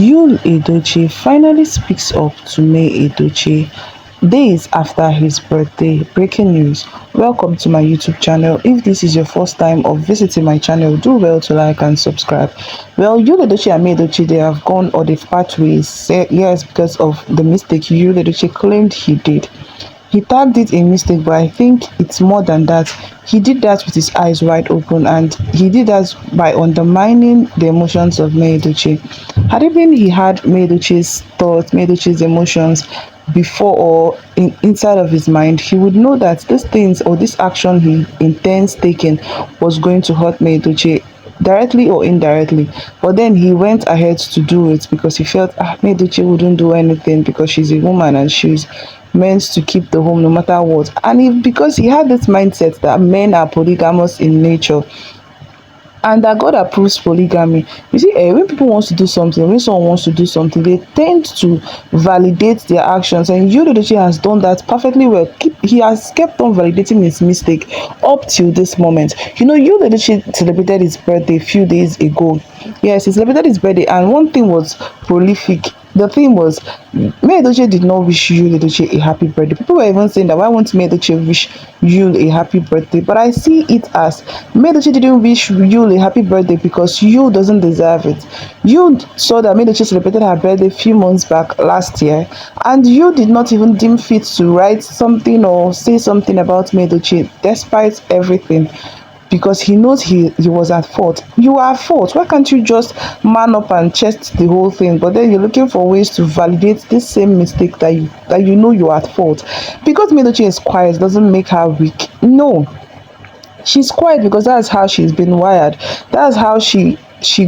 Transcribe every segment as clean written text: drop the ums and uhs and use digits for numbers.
Yul Edochie finally speaks up to May Edochie days after his birthday. Breaking news. Welcome to my YouTube channel. If this is your first time of visiting my channel, do well to like and subscribe. Well, Yul Edochie and May Edochie, they have gone or they've part ways. Yes, because of the mistake Yul Edochie claimed he did. He tagged it a mistake, but I think it's more than that. He did that with his eyes wide open, and he did that by undermining the emotions of May Edochie. Had it been he had May Edochie's thoughts, May Edochie's emotions before or inside of his mind, he would know that these things or this action he intends taking was going to hurt May Edochie directly or indirectly. But then he went ahead to do it because he felt May Edochie wouldn't do anything because she's a woman and she's meant to keep the home no matter what. And because he had this mindset that men are polygamous in nature and that God approves polygamy. You see, when people want to do something, when someone wants to do something, they tend to validate their actions, and Yul Edochie has done that perfectly well. He has kept on validating his mistake up till this moment. You know, Yul Edochie celebrated his birthday a few days ago. Yes, he celebrated his birthday, and one thing was prolific. The thing was, May Edochie did not wish Yul Edochie a happy birthday. People were even saying that why won't May Edochie wish Yul a happy birthday? But I see it as May Edochie didn't wish Yul a happy birthday because Yul doesn't deserve it. Yul saw that May Edochie celebrated her birthday a few months back last year, and Yul did not even deem fit to write something or say something about May Edochie despite everything, because he knows he was at fault. You are at fault. Why can't you just man up and chest the whole thing? But then you're looking for ways to validate this same mistake that you know you're at fault. Because May Edochie is quiet doesn't make her weak. No. She's quiet because that's how she's been wired. That's how she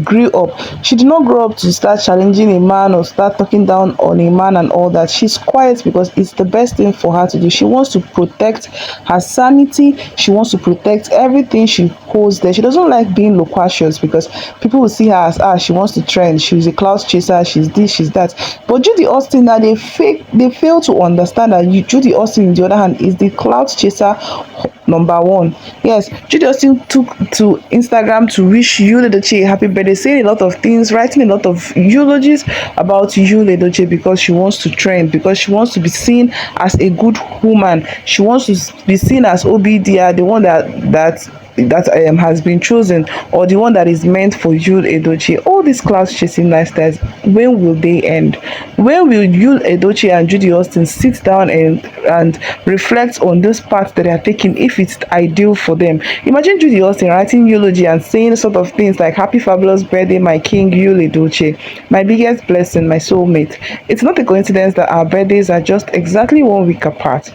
grew up. She did not grow up to start challenging a man or start talking down on a man and all that. She's quiet because it's the best thing for her to do. She wants to protect her sanity. She wants to protect everything she holds there. She doesn't like being loquacious because people will see her as she wants to trend. She's a clout chaser. She's this, she's that. But Judy Austin, now they fail to understand that Judy Austin, on the other hand, is the clout chaser number one. Yes, Judy Austin took to Instagram to wish Yul Edochie a happy birthday, saying a lot of things, writing a lot of eulogies about Yul Edochie because she wants to trend, because she wants to be seen as a good woman. She wants to be seen as Obidia, the one that has been chosen, or the one that is meant for Yul Edochie. All these clout chasing lifestyles, when will they end? When will Yul Edochie and Judy Austin sit down and reflect on this path that they are taking, if it's ideal for them? Imagine Judy Austin writing eulogy and saying sort of things like, happy fabulous birthday my king Yul Edochie, my biggest blessing, my soulmate. It's not a coincidence that our birthdays are just exactly 1 week apart.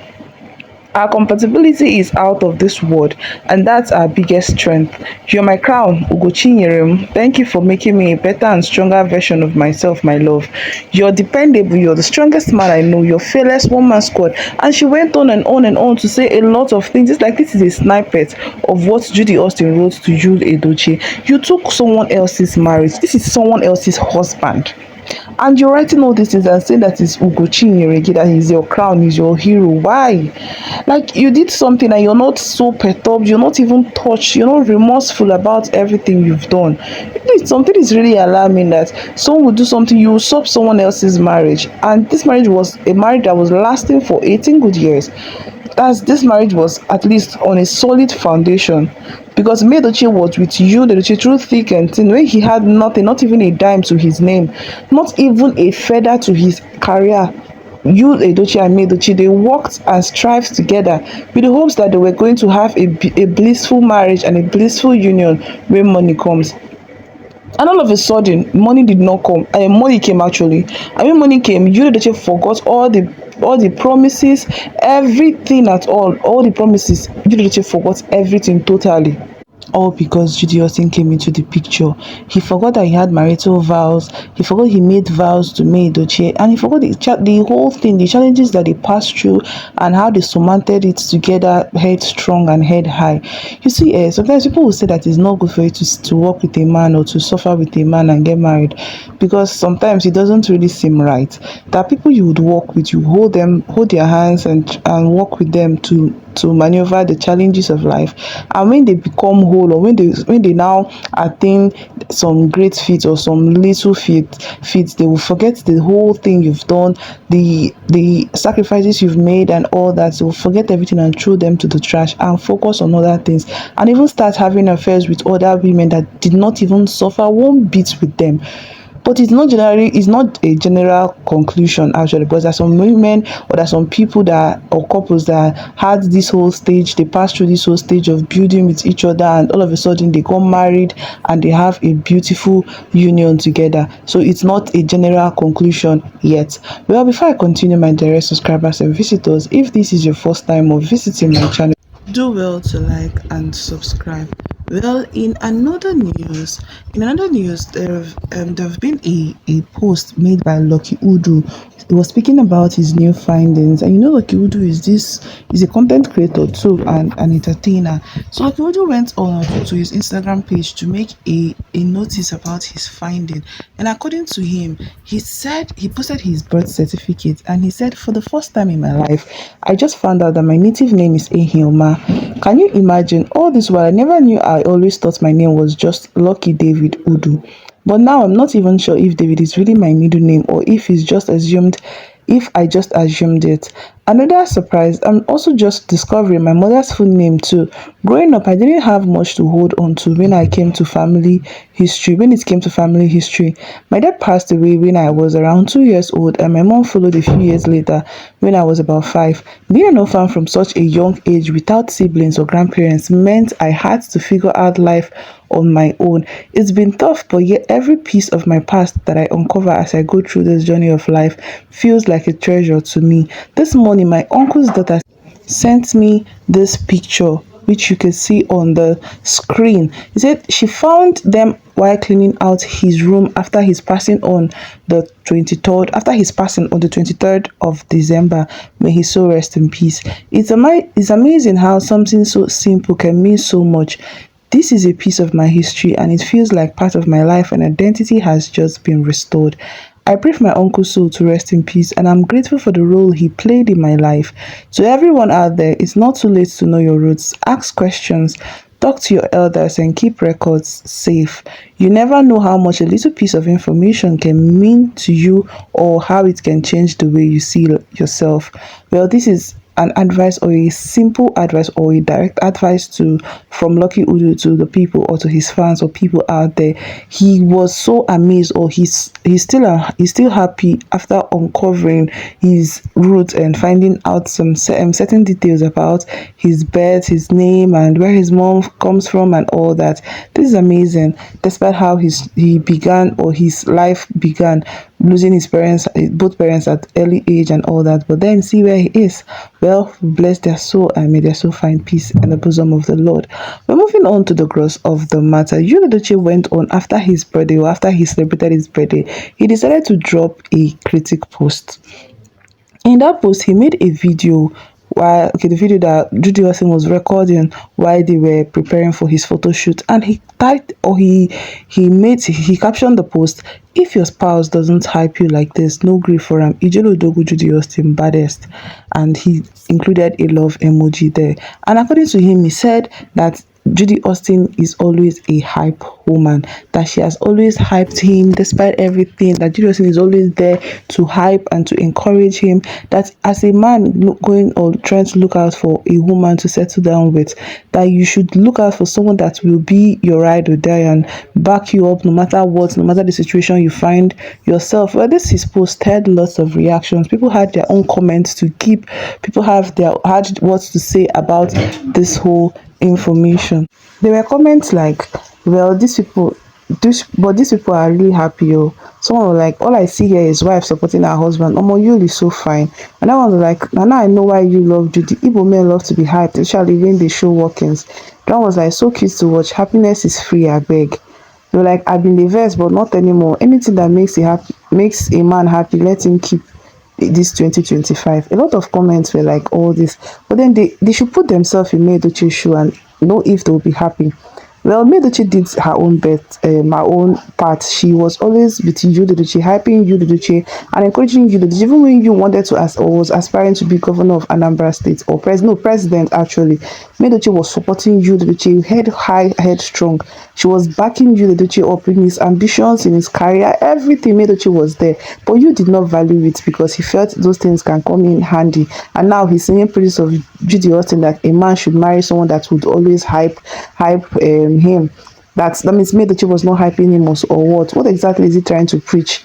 Our compatibility is out of this world, and that's our biggest strength. You're my crown, Ugochinyerem. Thank you for making me a better and stronger version of myself, my love. You're dependable, you're the strongest man I know, you're fearless one-man squad. And she went on and on and on to say a lot of things. It's like this is a snippet of what Judy Austin wrote to Yul Edochie. You took someone else's marriage. This is someone else's husband. And you're writing all these things and saying that it's Ugochinyerege, that he's your crown, he's your hero. Why? Like, you did something and you're not so perturbed, you're not even touched, you're not remorseful about everything you've done. Something is really alarming that someone would do something, you will stop someone else's marriage. And this marriage was a marriage that was lasting for 18 good years. As this marriage was at least on a solid foundation, because May Edochie was with Yul Edochie through thick and thin, when he had nothing, not even a dime to his name, not even a feather to his career. Yul Edochie and May Edochie, they worked and strived together with the hopes that they were going to have a blissful marriage and a blissful union when money comes. And all of a sudden, money did not come. Money came actually. And when money came, Yul Edochie forgot all the promises, everything at all the promises. Yul Edochie forgot everything totally. All because Judy Austin came into the picture. He forgot that he had marital vows. He forgot he made vows to May Edochie, and he forgot the whole thing, the challenges that they passed through, and how they surmounted it together, head strong and head high. You see, sometimes people will say that it's not good for you to work with a man or to suffer with a man and get married, because sometimes it doesn't really seem right. that people you would work with, you hold them, hold their hands, and work with them to maneuver the challenges of life. And when they become whole, or when they now attain some great feat or some little feat, they will forget the whole thing you've done, the sacrifices you've made and all that. They will forget everything and throw them to the trash and focus on other things, and even start having affairs with other women that did not even suffer one bit with them. But it's not a general conclusion actually, because there's some women, or there's some people that, or couples that had this whole stage, they passed through this whole stage of building with each other, and all of a sudden they got married and they have a beautiful union together. So it's not a general conclusion yet. Well, before I continue, my direct subscribers and visitors, if this is your first time of visiting my channel, do well to like and subscribe. Well, in another news, there have been a post made by Lucky Udu. He was speaking about his new findings, and Lucky Udu is a content creator too, and an entertainer. So Lucky Udu went on to his Instagram page to make a notice about his finding, and according to him, he said he posted his birth certificate, and he said, for the first time in my life, I just found out that my native name is Ehioma. Can you imagine? All this while I never knew. I always thought my name was just Lucky David Udu. But now I'm not even sure if David is really my middle name, or if I just assumed it. Another surprise, I'm also just discovering my mother's full name too. Growing up, I didn't have much to hold on to when it came to family history. My dad passed away when I was around 2 years old, and my mom followed a few years later when I was about 5. Being an orphan from such a young age without siblings or grandparents meant I had to figure out life on my own. It's been tough, but yet every piece of my past that I uncover as I go through this journey of life feels like a treasure to me. This morning, my uncle's daughter sent me this picture, which you can see on the screen. He said she found them while cleaning out his room after his passing on the 23rd of December. May his soul rest in peace. It's amazing how something so simple can mean so much. This is a piece of my history, and it feels like part of my life and identity has just been restored. I pray for my uncle's soul to rest in peace, and I'm grateful for the role he played in my life. To everyone out there, it's not too late to know your roots. Ask questions, talk to your elders, and keep records safe. You never know how much a little piece of information can mean to you, or how it can change the way you see yourself. Well, this is an advice, or a simple advice, or a direct advice to from Lucky Udu to the people, or to his fans, or people out there. He was so amazed, or he's still happy after uncovering his roots and finding out some certain details about his birth, his name, and where his mom comes from, and all that. This is amazing, despite how he began, or his life began, losing his parents, both parents, at early age and all that. But then see where he is. Well, bless their soul, and may their soul find peace in the bosom of the Lord. We're moving on to the gross of the matter. Yul Edochie went on after his birthday, or after he celebrated his birthday. He decided to drop a critic post. In that post, he made a video, the video that Judy Austin was recording while they were preparing for his photo shoot, and he typed, or he captioned the post, "If your spouse doesn't hype you like this, no grief for him. Ijelo Dogu Judy Austin baddest," and he included a love emoji there. And according to him, he said that Judy Austin is always a hype woman, that she has always hyped him despite everything, that Judy Austin is always there to hype and to encourage him, that as a man going or trying to look out for a woman to settle down with, that you should look out for someone that will be your ride or die and back you up no matter what, no matter the situation you find yourself. Well, this his post had lots of reactions. People had their own comments to keep. People had what to say about this whole information. There were comments like, well, these people are really happy. Oh, someone was like, all I see here is wife supporting her husband. Omo, Yul is so fine. And that one was like, now I know why you love Judy. Igbo men love to be hyped, especially when they show workings. That one was like, so cute to watch. Happiness is free, I beg. They were like, I've been the verse, but not anymore. Anything that makes a man happy, let him keep this 2025. A lot of comments were like all this, but then they should put themselves in Yul Edochie's shoe and know if they'll be happy. Well, May Edochie did her own her own part. She was always with Yul Edochie, hyping Yul Edochie and encouraging Yul Edochie. Even when you wanted to ask or was aspiring to be governor of Anambra State or president actually, May Edochie was supporting Yul Edochie, head high, head strong. She was backing Yul Edochie up in his ambitions, in his career, everything. May Edochie was there, but you did not value it because he felt those things can come in handy. And now he's singing praises of Judy Austin that a man should marry someone that would always hype him. That means May Edochie was not hyping him or what? What exactly is he trying to preach?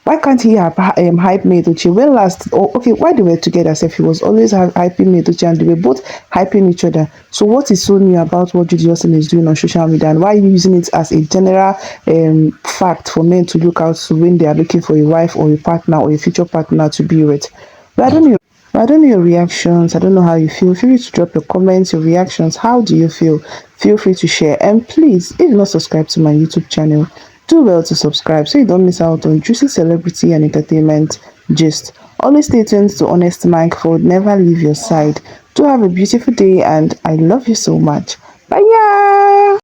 Why can't he have hype May Edochie? When last? Oh, okay, why they were together? If he was always hyping May Edochie and they were both hyping each other. So what is so new about what Judy Austin is doing on social media, and why are you using it as a general fact for men to look out to when they are looking for a wife or a partner or a future partner to be with? But I don't know. I don't know your reactions. I don't know how you feel. Feel free to drop your comments, your reactions. How do you feel? Feel free to share. And please, if you're not subscribed to my YouTube channel, do well to subscribe so you don't miss out on juicy celebrity and entertainment gist. Always stay tuned to Honest Mike for never leave your side. Do have a beautiful day and I love you so much. Bye.